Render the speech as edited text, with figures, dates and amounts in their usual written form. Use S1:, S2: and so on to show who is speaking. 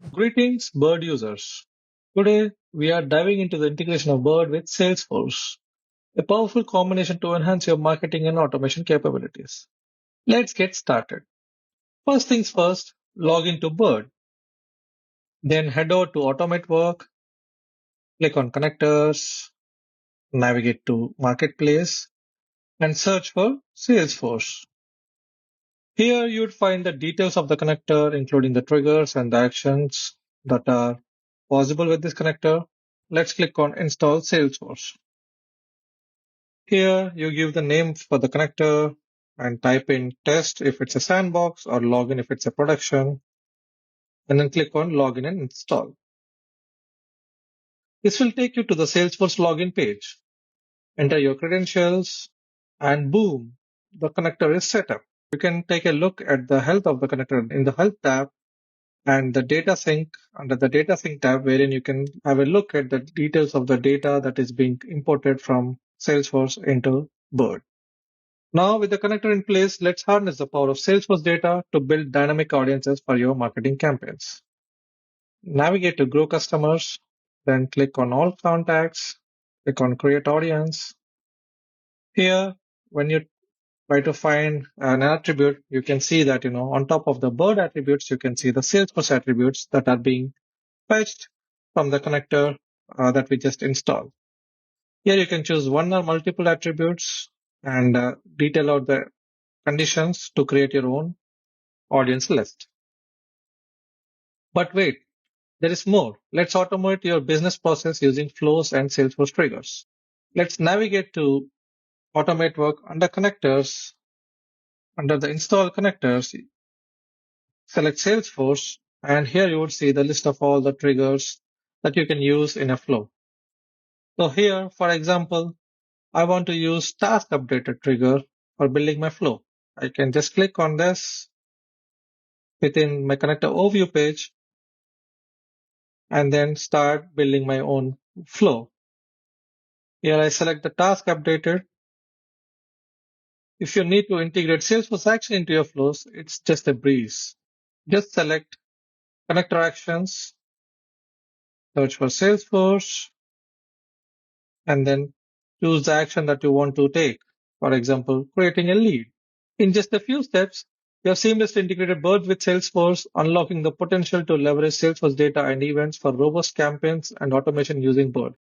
S1: Greetings, Bird users. Today, we are diving into the integration of Bird with Salesforce, a powerful combination to enhance your marketing and automation capabilities. Let's get started. First things first, log into Bird. Then head over to Automate Work, click on Connectors, navigate to Marketplace, and search for Salesforce. Here you'd find the details of the connector, including the triggers and the actions that are possible with this connector. Let's click on Install Salesforce. Here you give the name for the connector and type in test if it's a sandbox or login if it's a production, and then click on Login and Install. This will take you to the Salesforce login page. Enter your credentials and boom, the connector is set up. You can take a look at the health of the connector in the Health tab and the Data Sync under the Data Sync tab, wherein you can have a look at the details of the data that is being imported from Salesforce into Bird. Now, with the connector in place, let's harness the power of Salesforce data to build dynamic audiences for your marketing campaigns. Navigate to Grow Customers, then click on All Contacts, click on Create Audience. Here, when you try to find an attribute, you can see that, on top of the Bird attributes, you can see the Salesforce attributes that are being fetched from the connector that we just installed. Here you can choose one or multiple attributes and detail out the conditions to create your own audience list. But wait, there is more. Let's automate your business process using flows and Salesforce triggers. Let's navigate to Automate Work under Connectors. Under the Install Connectors, select Salesforce, and here you would see the list of all the triggers that you can use in a flow. So here, for example, I want to use task updated trigger for building my flow. I can just click on this within my connector overview page and then start building my own flow. Here I select the task updated. If you need to integrate Salesforce action into your flows, it's just a breeze. Just select connector actions, search for Salesforce, and then choose the action that you want to take. For example, creating a lead. In just a few steps, you have seamlessly integrated Bird with Salesforce, unlocking the potential to leverage Salesforce data and events for robust campaigns and automation using Bird.